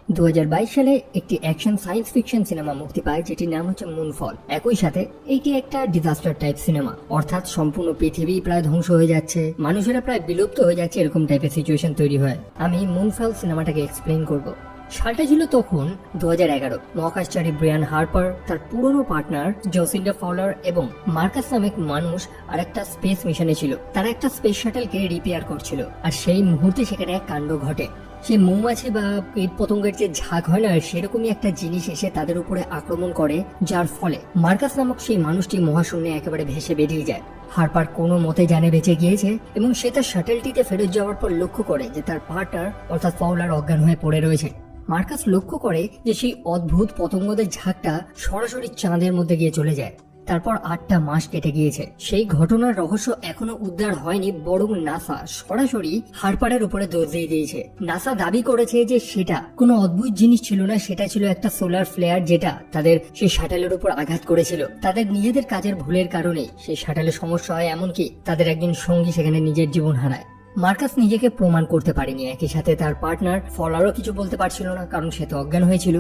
2022 সালে একটি action science fiction cinema মুক্তি পায় যেটির নাম হচ্ছে মুনফল। একই সাথে এটি একটা ডিজাস্টার টাইপ সিনেমা, অর্থাৎ সম্পূর্ণ পৃথিবী প্রায় ধ্বংস হয়ে যাচ্ছে, মানুষেরা প্রায় বিলুপ্ত হয়ে যাচ্ছে, এরকম টাইপের সিচুয়েশন তৈরি হয়। আমি মুনফল সিনেমাটাকে এক্সপ্লেন করব। সালটা ছিল তখন 2011। মহাকাশচারী ব্রিয়ান হার্পার, তার পুরনো পার্টনার জসিন্ডা ফলার এবং মার্কাস নামেক মানুষ আর একটা স্পেস মিশনে ছিল। তারা একটা স্পেস শাটেলকে রিপেয়ার করছিল, আর সেই মুহূর্তে সেখানে এক কাণ্ড ঘটে। সে মৌমাছি বা কীট পতঙ্গের যে ঝাঁক হয় না, সেরকমই একটা জিনিস এসে তাদের উপরে আক্রমণ করে, যার ফলে মার্কাস নামক সেই মানুষটি মহাশূন্যে একেবারে ভেসে বেরিয়ে যায়। হার্পার কোনো মতে জানে বেঁচে গিয়েছে এবং সে তার শাটেলটিতে ফেরত যাওয়ার পর লক্ষ্য করে যে তার পার্টনার অর্থাৎ ফাউলার অজ্ঞান হয়ে পড়ে রয়েছে। মার্কাস লক্ষ্য করে যে সেই অদ্ভুত পতঙ্গদের ঝাঁকটা সরাসরি চাঁদের মধ্যে গিয়ে চলে যায়। তারপর 8টা মাস কেটে গিয়েছে। সেই ঘটনার রহস্য এখনো উদ্ধার হয়নি, বরং নাসা সরাসরি হার্পারের উপরে দোষ দিয়ে দিয়েছে। নাসা দাবি করেছে যে সেটা কোনো অদ্ভুত জিনিস ছিল না, সেটা ছিল একটা সোলার ফ্লেয়ার যেটা তাদের সেই শাটেলের উপর আঘাত করেছিল। তাদের নিজেদের কাজের ভুলের কারণেই সেই শাটেলের সমস্যা হয়, এমনকি তাদের একজন সঙ্গী সেখানে নিজের জীবন হারায়। মার্কাস নিজেকে প্রমাণ করতে পারেনি, একই সাথে তার পার্টনার ফলারও কিছু বলতে পারছিল না, কারণ সে তো অজ্ঞান হয়েছিল।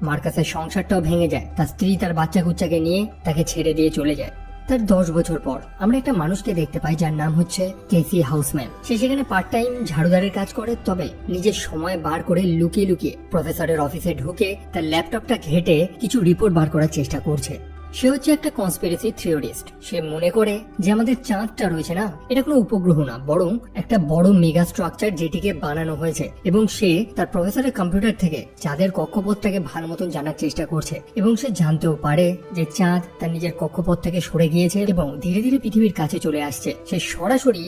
মার্কাসের সংসারটাও ভেঙে যায়, তার স্ত্রী তার বাচ্চা কুচ্চাকে নিয়ে তাকে ছেড়ে দিয়ে চলে যায়। তার 10 বছর পর আমরা একটা মানুষকে দেখতে পাই যার নাম হচ্ছে কেসি হাউসম্যান। সে সেখানে পার্ট টাইম ঝাড়ুদারের কাজ করে, তবে নিজের সময় বার করে লুকিয়ে লুকিয়ে প্রফেসরের অফিসে ঢুকে তার ল্যাপটপটা ঘেটে কিছু রিপোর্ট বার করার চেষ্টা করছে। সে হচ্ছে একটা কনস্পিরেসি থিওরিস্ট। সে মনে করে যে আমাদের চাঁদটা রয়েছে না, এটা কোনো উপগ্রহ না, বরং একটা বড় মেগা স্ট্রাকচার যেটিকে বানানো হয়েছে, এবং সে তার প্রফেসরের কম্পিউটার থেকে চাঁদের কক্ষপথটাকে ভালো মতন জানার চেষ্টা করছে। এবং সে জানতেও পারে যে চাঁদ তার নিজের কক্ষপথ থেকে সরে গিয়েছে এবং ধীরে ধীরে পৃথিবীর কাছে চলে আসছে। সে সরাসরি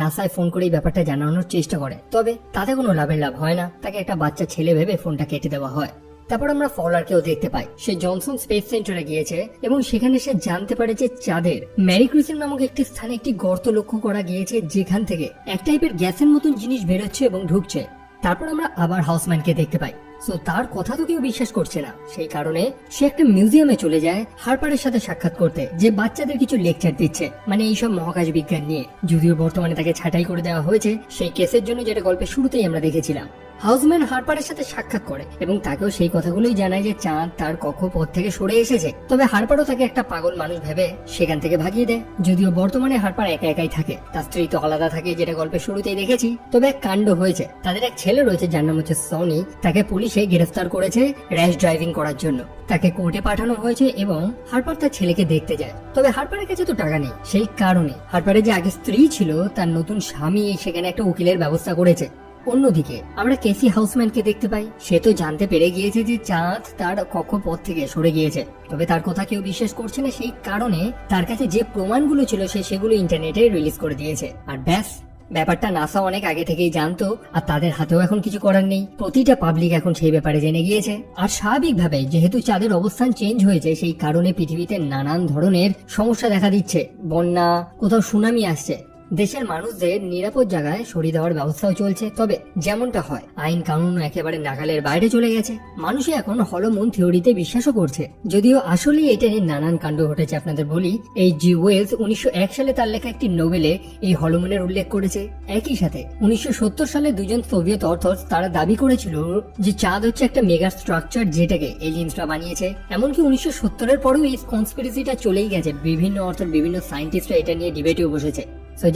নাসায় ফোন করে এই ব্যাপারটা জানানোর চেষ্টা করে, তবে তাতে কোনো লাভ হয় না। তাকে একটা বাচ্চা ছেলে ভেবে ফোনটা কেটে দেওয়া হয়। তারপর আমরা ফলারকেও দেখতে পাই। সে জনসন স্পেস সেন্টারে গিয়েছে এবং সেখানে সে জানতে পারে যে চাঁদের ম্যারিক্রিসেন নামক একটি স্থানে একটি গর্ত লক্ষ্য করা গিয়েছে, যেখান থেকে এক টাইপের গ্যাসের মতন জিনিস বেরোচ্ছে এবং ঢুকছে। তারপর আমরা আবার হাউসম্যানকে দেখতে পাই। সো তার কথা তো কেউ বিশ্বাস করছে না, সেই কারণে সে একটা মিউজিয়ামে চলে যায় হার্পারের সাথে সাক্ষাৎ করতে, যে বাচ্চাদের কিছু লেকচার দিচ্ছে, মানে এইসব মহাকাশ বিজ্ঞান নিয়ে। যদিও বর্তমানে তাকে ছাঁটাই করে দেওয়া হয়েছে সেই কেসের জন্য, যেটা গল্পের শুরুতেই আমরা দেখেছিলাম। হাউসম্যান হার্পারের সাথে সাক্ষাৎ করে এবং তাকেও সেই কথাগুলোই জানায় যে চাঁদ তার কক্ষপথ থেকে সরে এসেছে। তবে হার্পারও তাকে একটা পাগল মানুষ ভেবে সেখান থেকে ভাগিয়ে দেয়। যদিও বর্তমানে হার্পার একা একাই থাকে, তার স্ত্রী তো আলাদা থাকে, যেটা গল্পের শুরুতেই দেখেছি। তবে এক কাণ্ড হয়েছে, তাদের এক ছেলে রয়েছে যার নাম হচ্ছে সনি। তাকে পুলিশে গ্রেফতার করেছে র্যাশ ড্রাইভিং করার জন্য। তাকে কোর্টে পাঠানো হয়েছে এবং হার্পার তার ছেলেকে দেখতে যায়। তবে হার্পারের কাছে তো টাকা নেই, সেই কারণে হার্পারের যে আগে স্ত্রী ছিল তার নতুন স্বামী সেখানে একটা উকিলের ব্যবস্থা করেছে। অন্যদিকে আমরা কেসি হাউসম্যানকে দেখতে পাই। সে তো জানতে পেরে গিয়েছে যে চাঁদ তার কক্ষপথ থেকে সরে গিয়েছে, তবে তার কথা কেউ বিশ্বাস করছে না। সেই কারণে তার কাছে যে প্রমাণগুলো ছিল সে সেগুলো ইন্টারনেটে রিলিজ করে দিয়েছে। আর ব্যাস, ব্যাপারটা নাসা অনেক আগে থেকেই জানতো, আর তাদের হাতেও এখন কিছু করার নেই। প্রতিটা পাবলিক এখন সেই ব্যাপারে জেনে গিয়েছে। আর স্বাভাবিকভাবে যেহেতু চাঁদের অবস্থান চেঞ্জ হয়েছে, সেই কারণে পৃথিবীতে নানান ধরনের সমস্যা দেখা দিচ্ছে। বন্যা, কোথাও সুনামি আসছে। দেশের মানুষদের নিরাপদ জায়গায় সরিয়ে দেওয়ার ব্যবস্থাও চলছে। তবে যেমনটা হয়, আইন কানুন একেবারে নাগালের বাইরে চলে গেছে। মানুষই এখন হলোমুন থিওরিতে বিশ্বাসও করছে, যদিও আসলে এটা নিয়ে নানান কাণ্ড ঘটেছে। আপনাদের বলি, এই জি ওয়েলস 1901 সালে তার লেখা একটি নোবেলে এই হলোমুনের উল্লেখ করেছে। একই সাথে 1970 সালে দুজন সোভিয়েত অথর্স তারা দাবি করেছিল যে চাঁদ হচ্ছে একটা মেগা স্ট্রাকচার যেটাকে এলিয়েন্সরা বানিয়েছে। এমনকি 1970-এর পরেও এই কনস্পিরেসিটা চলেই গেছে। বিভিন্ন অর্থের বিভিন্ন সায়েন্টিস্টরা এটা নিয়ে ডিবেটেও বসেছে।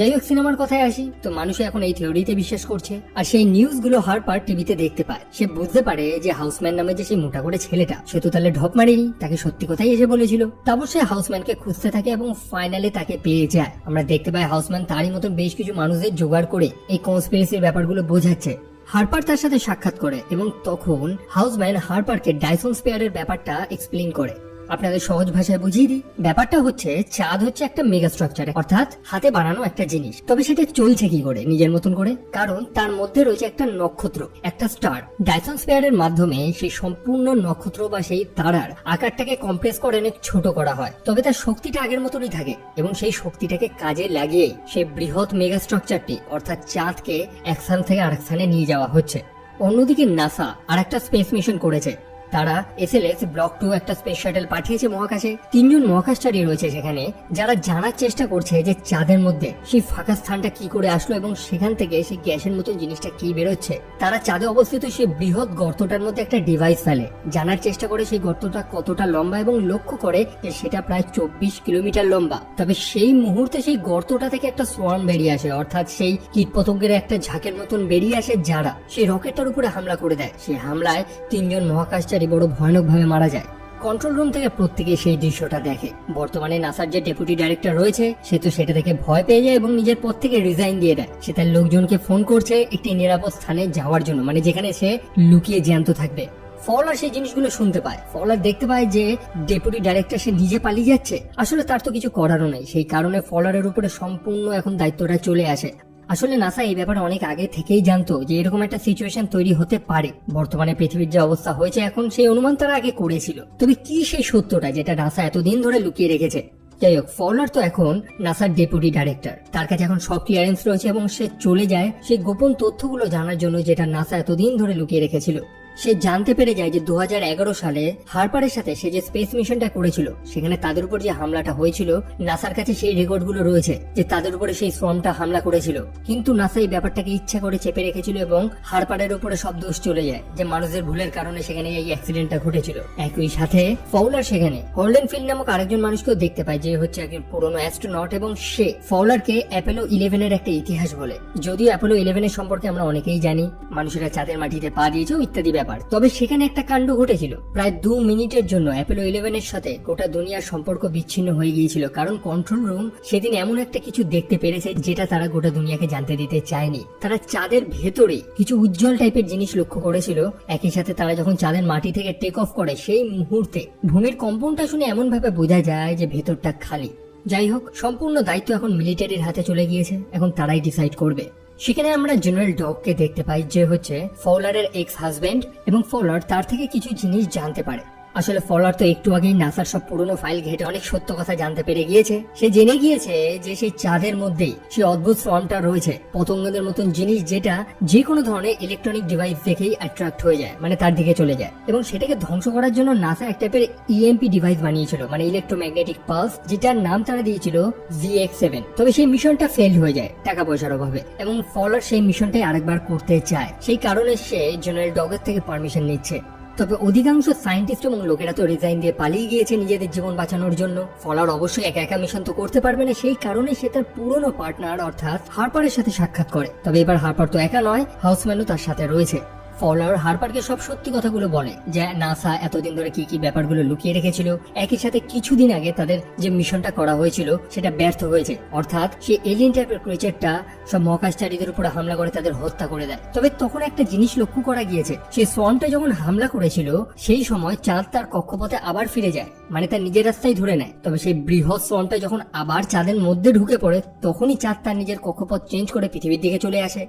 যাই হোক, সিনেমার কথায় আসি, তো মানুষ এখন এই থিওরিতে বিশ্বাস করছে। আর সেই নিউজগুলো হার্পার টিভিতে দেখতে পায়। সে বুঝতে পারে যে হাউসম্যান নামে যে সেই মোটা করে ছেলেটা, সে তো তাহলে ঢপ মারেনি, তাকে সত্যি কথাই এসে বলেছিল। তারপর সে হাউসম্যানকে খুঁজতে থাকে এবং ফাইনালি তাকে পেয়ে যায়। আমরা দেখতে পাই হাউসম্যান তারই মতন বেশ কিছু মানুষদের জোগাড় করে এই কনস্পিরেসির ব্যাপারগুলো বোঝাচ্ছে। হার্পার তার সাথে সাক্ষাৎ করে এবং তখন হাউসম্যান হার্পারকে ডাইসন স্পেয়ারের ব্যাপারটা এক্সপ্লেইন করে। আপনাদের সহজ ভাষায় বুঝিয়ে দিই, ব্যাপারটা হচ্ছে চাঁদ হচ্ছে একটা মেগা স্ট্রাকচার, অর্থাৎ হাতে বানানো একটা জিনিস। তবে সেটা চলছে কি করে, নিজের মতন করে, কারণ তার মধ্যে রয়েছে একটা নক্ষত্র, একটা স্টার। ডাইসন স্পেয়ারের মাধ্যমে সেই সম্পূর্ণ নক্ষত্র বা সেই তারার আকারটাকে কম্প্রেস করে অনেক ছোট করা হয়। তবে তার শক্তিটা আগের মতনই থাকে এবং সেই শক্তিটাকে কাজে লাগিয়ে সেই বৃহৎ মেগা স্ট্রাকচারটি অর্থাৎ চাঁদকে এক স্থান থেকে আরেক স্থানে নিয়ে যাওয়া হচ্ছে। অন্যদিকে নাসা আর একটা স্পেস মিশন করেছে। তারা SLS ব্লক 2 একটা স্পেস শাটল পাঠিয়েছে মহাকাশে। 3জন মহাকাশচারী রয়েছে সেখানে, যারা জানার চেষ্টা করছে যে চাঁদের মধ্যে সেই ফাঁকা স্থানটা কি করে আসলো এবং সেখান থেকে সেই গ্যাসের মতন জিনিসটা কি বেরোচ্ছে। তারা চাঁদে অবস্থিত সেই বৃহৎ গর্তটার মধ্যে একটা ডিভাইস ফেলে, জানার চেষ্টা করে সেই গর্তটা কতটা লম্বা এবং লক্ষ্য করে যে সেটা প্রায় 24 কিলোমিটার লম্বা। তবে সেই মুহূর্তে সেই গর্তটা থেকে একটা সোয়ার্ম বেরিয়ে আসে, অর্থাৎ সেই কীটপতঙ্গের একটা ঝাঁকের মতন বেরিয়ে আসে, যারা সেই রকেটটার উপরে হামলা করে দেয়। সেই হামলায় 3জন মহাকাশচারী বড় ভয়ানক ভাবে মারা যায়। কন্ট্রোল রুম থেকে প্রত্যেকে সেই দৃশ্যটা দেখে। বর্তমানে নাসার যে ডেপুটি ডাইরেক্টর রয়েছে সে তো সেটা দেখে ভয় পেয়ে যায় এবং নিজের পদ থেকে রিজাইন দিয়ে দেয়। সে তার লোকজনকে ফোন করছে একটি নিরাপদ স্থানে যাওয়ার জন্য, মানে যেখানে সে লুকিয়ে জ্যান্ত থাকবে। ফলার সেই জিনিসগুলো শুনতে পায়। ফলার দেখতে পায় যে ডেপুটি ডাইরেক্টর সে নিজে পালিয়ে যাচ্ছে। আসলে তার তো কিছু করারও নেই, সেই কারণে ফলারের উপরে সম্পূর্ণ এখন দায়িত্বটা চলে আসে। আসলে নাসা এই ব্যাপারে অনেক আগে থেকেই জানতো যে এরকম একটা সিচুয়েশন তৈরি হতে পারে। বর্তমানে পৃথিবীর যে অবস্থা হয়েছে এখন, সেই অনুমান তারা আগে করেছিল। তবে কি সেই সত্যটা যেটা নাসা এতদিন ধরে লুকিয়ে রেখেছে? যাই হোক, ফলার তো এখন নাসার ডেপুটি ডাইরেক্টর, তার কাছে এখন সব ক্লিয়ারেন্স রয়েছে এবং সে চলে যায় সেই গোপন তথ্যগুলো জানার জন্য যেটা নাসা এতদিন ধরে লুকিয়ে রেখেছিল। সে জানতে পেরে যায় যে 2011 সালে হারপারের সাথে সে যে স্পেস মিশনটা করেছিল সেখানে তাদের উপর যে হামলাটা হয়েছিল, নাসার কাছে সেই রেকর্ডগুলো রয়েছে যে তাদের উপরে সেই সোয়ার্মটা হামলা করেছিল। কিন্তু নাসা এই ব্যাপারটাকে ইচ্ছা করে চেপে রেখেছিল এবং হারপারের উপরে সব দোষ চলে যায় যে মানুষের ভুলের কারণে সেখানে এই অ্যাক্সিডেন্টটা ঘটেছিল। একই সাথে ফওলার সেখানে হোল্ডেন ফিল্ড নামক আরেকজন মানুষকেও দেখতে পায়, যে হচ্ছে একজন পুরনো অ্যাস্ট্রোনট, এবং সে ফওলারকে অ্যাপোলো 11 এর একটা ইতিহাস বলে। যদিও অ্যাপোলো 11 এর সম্পর্কে আমরা অনেকেই জানি, মানুষেরা চাঁদের মাটিতে পা দিয়েছে ইত্যাদি ব্যাপার। তবে সেখানে একটা কাণ্ড ঘটেছিল। প্রায় 2 মিনিটের জন্য অ্যাপোলো 11 এর সাথে গোটা দুনিয়ার সম্পর্ক বিচ্ছিন্ন হয়ে গিয়েছিল, কারণ কন্ট্রোল রুম সেদিন এমন একটা কিছু দেখতে পেরেছে যেটা তারা গোটা দুনিয়াকে জানতে দিতে চায়নি। তারা চাঁদের ভেতরে কিছু উজ্জ্বল টাইপের জিনিস লক্ষ্য করেছিল। একই সাথে তারা যখন চাঁদের মাটি থেকে টেক অফ করে সেই মুহূর্তে ভূমির কম্পনটা শুনে এমন ভাবে বোঝা যায় যে ভেতরটা খালি। যাই হোক, সম্পূর্ণ দায়িত্ব এখন মিলিটারির হাতে চলে গিয়েছে, এখন তারাই ডিসাইড করবে। সেখানে আমরা জেনারেল ডগকে দেখতে পাই, যে হচ্ছে ফওলারের এক্স হাজবেন্ড, এবং ফওলার তার থেকে কিছু জিনিস জানতে পারে। আসলে ফওলার তো একটু আগেই নাসার সব পুরনো ফাইল ঘেটে অনেক সত্য কথা জানতে পেরে গিয়েছে। সে জেনে গিয়েছে যে সেই চাঁদের মধ্যেই সেই অদ্ভুত ফর্মটা রয়েছে, পতঙ্গদের মতন জিনিস, যেটা যে কোনো ধরনের ইলেকট্রনিক ডিভাইস দেখেই অ্যাট্রাক্ট হয়ে যায়, মানে তার দিকে চলে যায়। এবং সেটাকে ধ্বংস করার জন্য নাসা এক টাইপের EMP ডিভাইস বানিয়েছিল, মানে ইলেকট্রোম্যাগনেটিক পালস, যেটার নাম তারা দিয়েছিল ZX7। তবে সেই মিশনটা ফেল হয়ে যায় টাকা পয়সার অভাবে, এবং ফওলার সেই মিশনটাই আরেকবার করতে চায়। সেই কারণে সে জেনারেল ডগের থেকে পারমিশন নিচ্ছে। তবে অধিকাংশ সায়েন্টিস্ট এবং লোকেরা তো রিজাইন দিয়ে পালিয়ে গিয়েছে নিজেদের জীবন বাঁচানোর জন্য। ফলার অবশ্যই একা একা মিশন তো করতে পারবে না, সেই কারণে সে তার পুরনো পার্টনার অর্থাৎ হারপারের সাথে সাক্ষাৎ করে। তবে এবার হারপার তো একা নয়, হাউসম্যানও তার সাথে রয়েছে। ফওলার হারপারকে সব সত্যি কথাগুলো বলে যে নাসা এতদিন ধরে কি কি ব্যাপারগুলো লুকিয়ে রেখেছিল। একই সাথে কিছুদিন আগে তাদের যে মিশনটা করা হয়েছিল সেটা ব্যর্থ হয়েছে, অর্থাৎ সেই এলিয়েন টাইপের ক্রিয়েচারটা সব মহাকাশচারীদের উপরে হামলা করে তাদের হত্যা করে দেয়। তবে তখন একটা জিনিস লক্ষ্য করা গিয়েছে, সেই সোয়ার্মটা যখন হামলা করেছিল সেই সময় চাঁদ তার কক্ষপথে আবার ফিরে যায়, মানে তার নিজের রাস্তায় ধরে নেয়। তবে সেই বৃহৎ সোয়ার্মটা যখন আবার চাঁদের মধ্যে ঢুকে পড়ে তখনই চাঁদ তার নিজের কক্ষপথ চেঞ্জ করে পৃথিবীর দিকে চলে আসে।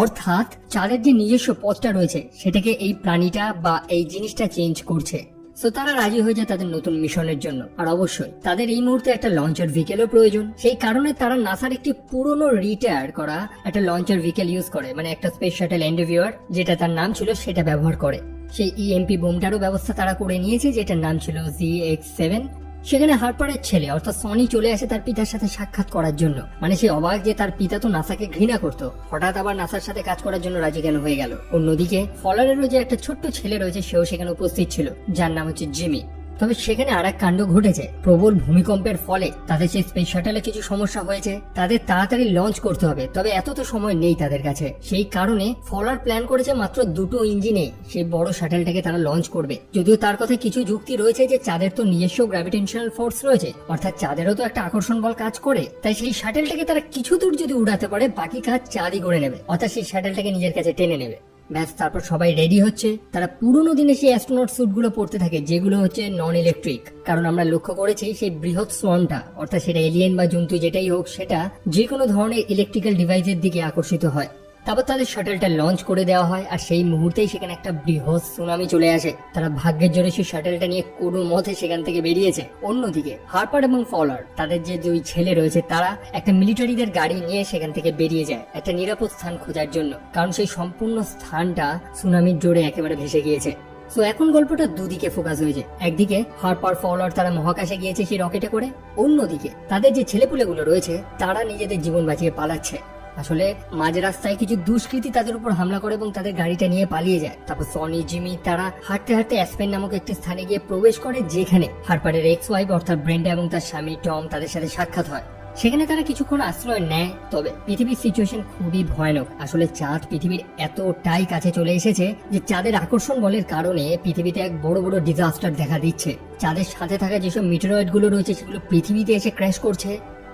অর্থাৎ চাঁদের যে নিজস্ব পথটা রয়েছে সেটাকে এই প্রাণীটা বা এই জিনিসটা চেঞ্জ করছে। সো তারা রাজি হয়ে যায় তাদের নতুন মিশনের জন্য। আর অবশ্যই তাদের এই মুহূর্তে একটা লঞ্চার ভিকেলও প্রয়োজন। সেই কারণে তারা নাসার একটি পুরনো রিটায়ার করা একটা লঞ্চার ভিকেল ইউজ করে, মানে একটা স্পেস শাটল এন্ডেভিওর যেটা তার নাম ছিল সেটা ব্যবহার করে। সেই EMP বোমটারও ব্যবস্থা তারা করে নিয়েছে, যেটার নাম ছিল ZX7। সেখানে হারপারের ছেলে অর্থাৎ সনি চলে আসে তার পিতার সাথে সাক্ষাৎ করার জন্য। মানে সে অবাক যে তার পিতা তো নাসাকে ঘৃণা করতো, হঠাৎ আবার নাসার সাথে কাজ করার জন্য রাজি কেন হয়ে গেল। অন্যদিকে ফলারেরও যে একটা ছোট্ট ছেলে রয়েছে সেও সেখানে উপস্থিত ছিল, যার নাম হচ্ছে জিমি। তবে সেখানে আর এক কাণ্ড ঘটেছে। প্রবল ভূমিকম্পের ফলে তাদের সেই স্পেস শাটলে কিছু সমস্যা হয়েছে, তাদের তাড়াতাড়ি লঞ্চ করতে হবে। তবে এত তো সময় নেই তাদের কাছে, সেই কারণে ফলার প্ল্যান করেছে মাত্র 2টো ইঞ্জিনে সেই বড় শাটেলটাকে তারা লঞ্চ করবে। যদিও তার কথা কিছু যুক্তি রয়েছে যে চাঁদের তো নিজস্ব গ্র্যাভিটেশনাল ফোর্স রয়েছে, অর্থাৎ চাঁদেরও তো একটা আকর্ষণ বল কাজ করে, তাই সেই শাটেলটাকে তারা কিছু দূর যদি উড়াতে পারে বাকি কাজ চাঁদই করে নেবে, অর্থাৎ সেই শাটেলটাকে নিজের কাছে টেনে নেবে। ব্যাস, তারপর সবাই রেডি হচ্ছে। তারা পুরোনো দিনে সেই অ্যাস্ট্রোনট স্যুটগুলো পরতে থাকে যেগুলো হচ্ছে নন ইলেকট্রিক, কারণ আমরা লক্ষ্য করেছি সেই বৃহৎ সোয়ার্মটা অর্থাৎ সেটা এলিয়েন বা জন্তু যেটাই হোক সেটা যে কোনো ধরনের ইলেকট্রিক্যাল ডিভাইসের দিকে আকর্ষিত হয়। তারপর তাদের শাটেলটা লঞ্চ করে দেওয়া হয়, আর সেই মুহূর্তেই সেখানে একটা বৃহৎ সুনামি চলে আসে। তারা ভাগ্যের জোরে সেই শাটেলটা নিয়ে কোনো মতে সেখান থেকে বেরিয়েছে। অন্যদিকে হারপার এবং ফলার তাদের যে দুই ছেলে রয়েছে তারা একটা মিলিটারিদের গাড়ি নিয়ে সেখান থেকে বেরিয়ে যায় একটা নিরাপদ স্থান খোঁজার জন্য, কারণ সেই সম্পূর্ণ স্থানটা সুনামির জোরে একেবারে ভেসে গিয়েছে। সো এখন গল্পটা দুদিকে ফোকাস হয়েছে। একদিকে হারপার ফওলার তারা মহাকাশে গিয়েছে সেই রকেটে করে, অন্যদিকে তাদের যে ছেলেপুলেগুলো রয়েছে তারা নিজেদের জীবন বাঁচিয়ে পালাচ্ছে। আসলে মাঝ রাস্তায় কিছু দুষ্কৃতী তাদের উপর হামলা করে এবং তাদের গাড়িটা নিয়ে পালিয়ে যায়। তারপর সনি, জিমি তারা হাঁটতে হাঁটতে অ্যাসপেন নামক একটি স্থানে গিয়ে প্রবেশ করে, যেখানে হারপারের এক্স ওয়াইফ অর্থাৎ ব্রেন্ডা এবং তার স্বামী টম তাদের সাথে সাক্ষাৎ হয়। সেখানে তারা কিছুক্ষণ আশ্রয় নেয়। তবে পৃথিবীর সিচুয়েশন খুবই ভয়ানক। আসলে চাঁদ পৃথিবীর এতটাই কাছে চলে এসেছে যে চাঁদের আকর্ষণ বলের কারণে পৃথিবীতে এক বড় বড় ডিজাস্টার দেখা দিচ্ছে। চাঁদের সাথে থাকা যেসব মিটেরয়েড গুলো রয়েছে সেগুলো পৃথিবীতে এসে ক্র্যাশ করছে।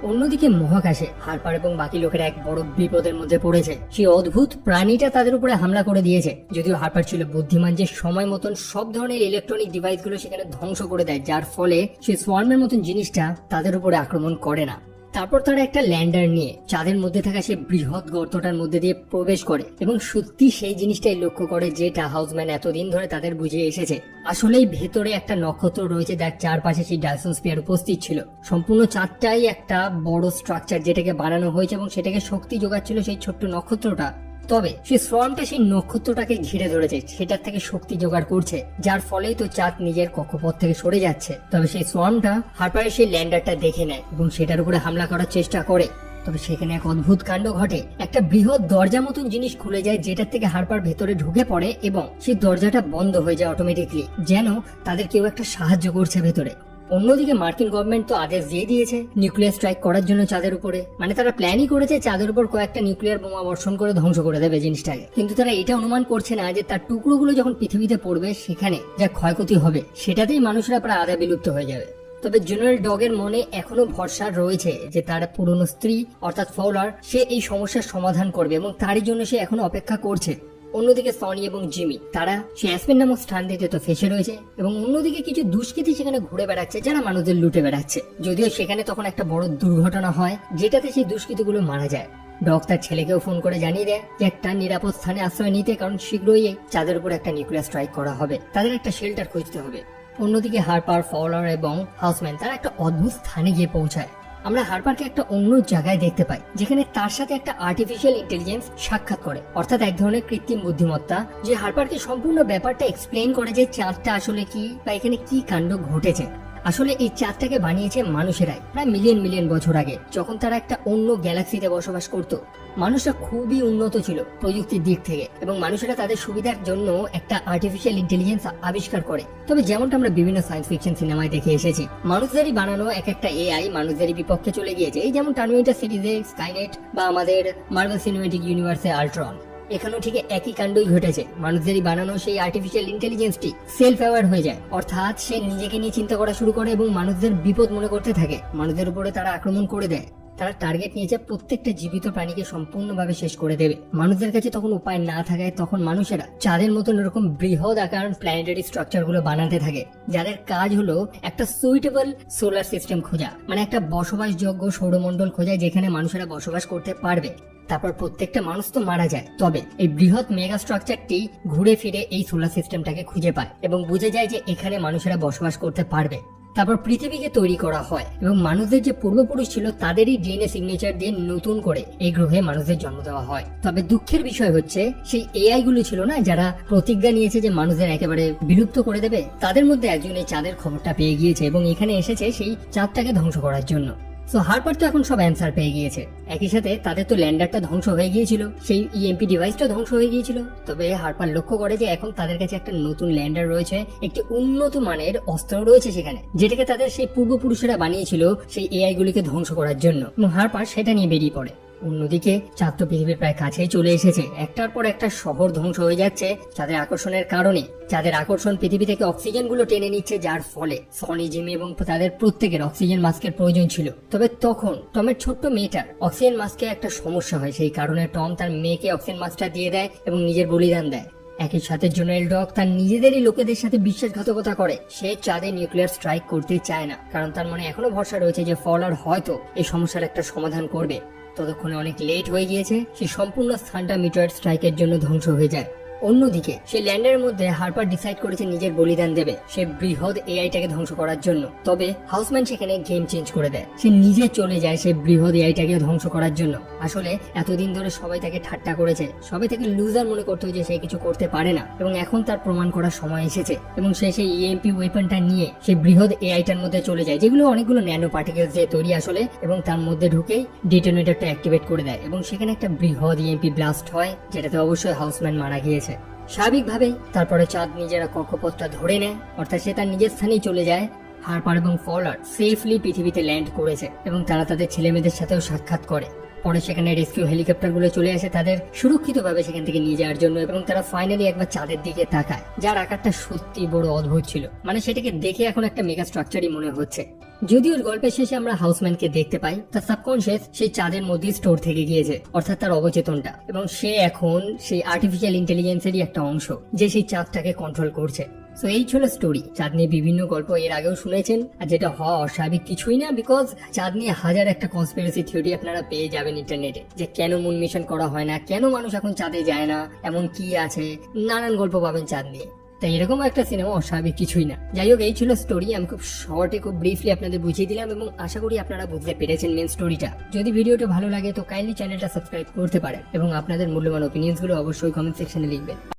অন্যদিকে মহাকাশে হারপার এবং বাকি লোকেরা এক বড় বিপদের মধ্যে পড়েছে। সেই অদ্ভুত প্রাণীটা তাদের উপরে হামলা করে দিয়েছে। যদিও হারপার ছিল বুদ্ধিমান যে সময় মতন সব ধরনের ইলেকট্রনিক ডিভাইস গুলো সেখানে ধ্বংস করে দেয়, যার ফলে সেই সোয়ার্মের মতন জিনিসটা তাদের উপরে আক্রমণ করে না। তারপর তারা একটা ল্যান্ডার নিয়ে চাঁদের মধ্যে থাকা সেই বৃহৎ গর্তটার মধ্যে দিয়ে প্রবেশ করে এবং সত্যি সেই জিনিসটাই লক্ষ্য করে যেটা হাউসম্যান এতদিন ধরে তাদের বুঝিয়ে এসেছে। আসলেই ভেতরে একটা নক্ষত্র রয়েছে যার চারপাশে সেই ডায়সন স্পিয়ার উপস্থিত ছিল। সম্পূর্ণ চাঁদটাই একটা বড় স্ট্রাকচার যেটাকে বানানো হয়েছে এবং সেটাকে শক্তি যোগাচ্ছিল সেই ছোট্ট নক্ষত্রটা। তবে সেই সোয়ার্মটা সেই নক্ষত্রটাকে ঘিরে ধরেছে, সেটার থেকে শক্তি জোগাড় করছে, যার ফলেই তো চাঁদ নিজের কক্ষপথ থেকে সরে যাচ্ছে। তবে সেই সোয়ার্মটা হারপারের সেই ল্যান্ডারটা দেখে নেয় এবং সেটার উপরে হামলা করার চেষ্টা করে। তবে সেখানে এক অদ্ভুত কাণ্ড ঘটে। একটা বৃহৎ দরজা মতন জিনিস খুলে যায় যেটার থেকে হারপার ভেতরে ঢুকে পড়ে এবং সেই দরজাটা বন্ধ হয়ে যায় অটোমেটিকলি, যেন তাদের কেউ একটা সাহায্য করছে ভেতরে। অন্যদিকে মার্কিন গভর্নমেন্ট তো আদেশ দিয়ে দিয়েছে নিউক্লিয়ার স্ট্রাইক করার জন্য চাঁদের উপরে। মানে তারা প্ল্যানই করেছে চাঁদের উপর কয়েকটা নিউক্লিয়ার বোমা বর্ষণ করে ধ্বংস করে দেবে জিনিসটাকে। কিন্তু তারা এটা অনুমান করছে না যে তার টুকরোগুলো যখন পৃথিবীতে পড়বে সেখানে যা ক্ষয়ক্ষতি হবে সেটাতেই মানুষরা প্রায় আধা বিলুপ্ত হয়ে যাবে। তবে জেনারেল ডগের মনে এখনো ভরসা রয়েছে যে তার পুরনো স্ত্রী অর্থাৎ ফওলার সে এই সমস্যার সমাধান করবে এবং তারই জন্য সে এখনো অপেক্ষা করছে। অন্যদিকে সনি এবং জিমি তারা সে অ্যাসপেন নামক স্থান দিতে তো ফেসে রয়েছে এবং অন্যদিকে কিছু দুষ্কৃতী সেখানে ঘুরে বেড়াচ্ছে যারা মানুষদের লুটে বেড়াচ্ছে। যদিও সেখানে তখন একটা বড় দুর্ঘটনা হয় যেটাতে সেই দুষ্কৃতীগুলো মারা যায়। ডগ তার ছেলেকেও ফোন করে জানিয়ে দেয় যে একটা নিরাপদ স্থানে আশ্রয় নিতে, কারণ শীঘ্রই চাঁদের উপর একটা নিউক্লিয়ার স্ট্রাইক করা হবে, তাদের একটা শেল্টার খুঁজতে হবে। অন্যদিকে হারপার, ফওলার এবং হাউসম্যান তারা একটা অদ্ভুত স্থানে গিয়ে পৌঁছায়। আমরা হারপারকে একটা অন্য জায়গায় দেখতে পাই যেখানে তার সাথে একটা আর্টিফিশিয়াল ইন্টেলিজেন্স সাক্ষাৎ করে, অর্থাৎ এক ধরনের কৃত্রিম বুদ্ধিমত্তা যে হারপারকে সম্পূর্ণ ব্যাপারটা এক্সপ্লেইন করে যে চাঁদটা আসলে কি বা এখানে কি কাণ্ড ঘটেছে। আসলে এই চাঁদটাকে বানিয়েছে মানুষেরাই প্রায় মিলিয়ন মিলিয়ন বছর আগে, যখন তারা একটা অন্য গ্যালাক্সিতে বসবাস করত। মানুষরা খুবই উন্নত ছিল প্রযুক্তির দিক থেকে এবং মানুষেরা তাদের সুবিধার জন্য একটা আর্টিফিশিয়াল ইন্টেলিজেন্স আবিষ্কার করে। তবে যেমনটা আমরা বিভিন্ন সায়েন্স ফিকশন সিনেমায় দেখে এসেছি, মানুষদেরই বানানো এক একটা এআই মানুষদেরই বিপক্ষে চলে গিয়েছে। এই যেমন টার্মিনেটর সিরিজে স্কাইনেট বা আমাদের মার্ভেল সিনেম্যাটিক ইউনিভার্সে আল্ট্রন, এখানেও ঠিক একই কাণ্ডই ঘটেছে। মানুষদেরই বানানো সেই আর্টিফিশিয়াল ইন্টেলিজেন্সটি সেলফ অ্যাওয়ার হয়ে যায়, অর্থাৎ সে নিজেকে নিয়ে চিন্তা করা শুরু করে এবং মানুষদের বিপদ মনে করতে থাকে। মানুষদের উপরে তারা আক্রমণ করে দেয়। তারা টার্গেট নিয়েছে প্রত্যেকটা জীবিত প্রাণীকে সম্পূর্ণভাবে শেষ করে দেবে। মানুষদের কাছে তখন উপায় না থাকায় তখন মানুষেরা চাঁদের মতন এরকম বৃহৎ আকার প্ল্যানেটারি স্ট্রাকচার গুলো বানাতে থাকে, যাদের কাজ হলো একটা সুইটেবল সোলার সিস্টেম খোঁজা, মানে একটা বসবাসযোগ্য সৌরমণ্ডল খোঁজা যেখানে মানুষেরা বসবাস করতে পারবে। তারপর প্রত্যেকটা মানুষ তো মারা যায়, তবে এই বৃহৎ মেগা স্ট্রাকচারটি ঘুরে ফিরে এই সোলার সিস্টেমটাকে খুঁজে পায় এবং বুঝে যায় যে এখানে মানুষেরা বসবাস করতে পারবে। তারপর পৃথিবীকে তৈরি করা হয় এবং মানুষদের যে পূর্বপুরুষ ছিল তাদেরই ডিএনএ সিগনেচার দিয়ে নতুন করে এই গ্রহে মানুষদের জন্ম দেওয়া হয়। তবে দুঃখের বিষয় হচ্ছে সেই এআই গুলো ছিল না যারা প্রতিজ্ঞা নিয়েছে যে মানুষদের একেবারে বিলুপ্ত করে দেবে, তাদের মধ্যে একজন এই চাঁদের খবরটা পেয়ে গিয়েছে এবং এখানে এসেছে সেই চাঁদটাকে ধ্বংস করার জন্য। সো হারপার তো এখন সব অ্যান্সার পেয়ে গিয়েছে। একই সাথে তাদের তো ল্যান্ডারটা ধ্বংস হয়ে গিয়েছিল, সেই ইএমপি ডিভাইসটা ধ্বংস হয়ে গিয়েছিল। তবে হারপার লক্ষ্য করে যে এখন তাদের কাছে একটা নতুন ল্যান্ডার রয়েছে, একটি উন্নত মানের অস্ত্র রয়েছে সেখানে, যেটাকে তাদের সেই পূর্বপুরুষেরা বানিয়েছিল সেই এআই গুলিকে ধ্বংস করার জন্য। এবং হারপার সেটা নিয়ে বেরিয়ে পড়ে। অন্যদিকে চাঁদ তো পৃথিবীর প্রায় কাছেই চলে এসেছে। একটার পর একটা শহর ধ্বংস হয়ে যাচ্ছে চাঁদের আকর্ষণের কারণে। চাঁদের আকর্ষণ পৃথিবী থেকে অক্সিজেন গুলো টেনে নিচ্ছে, যার ফলে সনি, জিমি এবং তাদের প্রত্যেকের অক্সিজেন মাস্কের প্রয়োজন ছিল। তবে তখন টমের ছোট্ট মেয়েটার অক্সিজেন মাস্কে একটা সমস্যা হয়, সেই কারণে টম তার মেয়েকে অক্সিজেন মাস্কটা দিয়ে দেয় এবং নিজের বলিদান দেয়। একই সাথে জেনারেল ডগ তার নিজেদেরই লোকেদের সাথে বিশ্বাসঘাতকতা করে। সে চাঁদে নিউক্লিয়ার স্ট্রাইক করতে চায় না, কারণ তার মনে এখনো ভরসা রয়েছে যে ফওলার হয়তো এই সমস্যার একটা সমাধান করবে। ততক্ষণে অনেক লেট হয়ে গিয়েছে, সেই সম্পূর্ণ স্থানটা মিটেরয়েড স্ট্রাইকের জন্য ধ্বংস হয়ে যায়। অন্যদিকে সেই ল্যান্ডের মধ্যে হার্পার ডিসাইড করেছে নিজের বলিদান দেবে সে বৃহৎ এআইটাকে ধ্বংস করার জন্য। তবে হাউসম্যান সেখানে গেম চেঞ্জ করে দেয়, সে নিজে চলে যায় সে বৃহৎ এআইটাকে ধ্বংস করার জন্য। আসলে এতদিন ধরে সবাই তাকে ঠাট্টা করেছে, সবাই তাকে লুজার মনে করতে যে সে কিছু করতে পারে না, এবং এখন তার প্রমাণ করার সময় এসেছে। এবং সে সেই ইএমপি ওয়েপনটা নিয়ে সেই বৃহৎ এআইটার মধ্যে চলে যায়, যেগুলো অনেকগুলো ন্যানো পার্টিকেলস দিয়ে তৈরি আসলে, এবং তার মধ্যে ঢুকেই ডিটোনেটরটা অ্যাক্টিভেট করে দেয় এবং সেখানে একটা বৃহৎ ইএমপি ব্লাস্ট হয়, যেটাতে অবশ্যই হাউসম্যান মারা গিয়েছে। স্বাভাবিকভাবেই তারপরে চাঁদ নিজেরা কক্ষপথটা ধরে নেয়, অর্থাৎ সে তার নিজের স্থানেই চলে যায়। হার্পার এবং ফলার সেফলি পৃথিবীতে ল্যান্ড করেছে এবং তারা তাদের ছেলেমেয়েদের সাথেও সাক্ষাৎ করে। পরে সেখানে রেস্কিউ হেলিকপ্টারগুলো চলে আসে তাদের সুরক্ষিতভাবে সেখান থেকে নিয়ে যাওয়ার জন্য, এবং তারা ফাইনালি একবার চাঁদের দিকে তাকায়, যার আকারটা সত্যি বড় অদ্ভুত ছিল। মানে সেটাকে দেখে এখন একটা মেগা স্ট্রাকচারই মনে হচ্ছে। যদিও গল্পের শেষে আমরা হাউসম্যানকে দেখতে পাই তার সাবকনশিয়াস সেই চাঁদের মধ্যে স্টোর থেকে গিয়েছে, অর্থাৎ তার অবচেতনটা, এবং সে এখন সেই আর্টিফিশিয়াল ইন্টেলিজেন্সেরই একটা অংশ যে সেই চাঁদটাকে কন্ট্রোল করছে। সো এই ছিল স্টোরি। চাঁদ নিয়ে বিভিন্ন গল্প এর আগেও শুনেছেন, আর যেটা হওয়া অস্বাভাবিক কিছুই না, বিকজ চাঁদ নিয়ে হাজার একটা কনস্পিরেসি থিওরি আপনারা পেয়ে যাবেন ইন্টারনেটে, যে কেন মুন মিশন করা হয় না, কেন মানুষ এখন চাঁদে যায় না, এমন কি আছে, নানান গল্প পাবেন চাঁদ নিয়ে। তাই এরকম একটা সিনেমা অস্বাভাবিক কিছুই না। যাই হোক, এই ছিল স্টোরি। আমি খুব শর্টে খুব ব্রিফলি আপনাদের বুঝিয়ে দিলাম এবং আশা করি আপনারা বুঝতে পেরেছেন মেন স্টোরিটা। যদি ভিডিওটা ভালো লাগে তো কাইন্ডলি চ্যানেলটা সাবস্ক্রাইব করতে পারেন এবং আপনাদের মূল্যবান ওপিনিয়ন্স গুলো অবশ্যই কমেন্ট সেকশনে লিখবেন।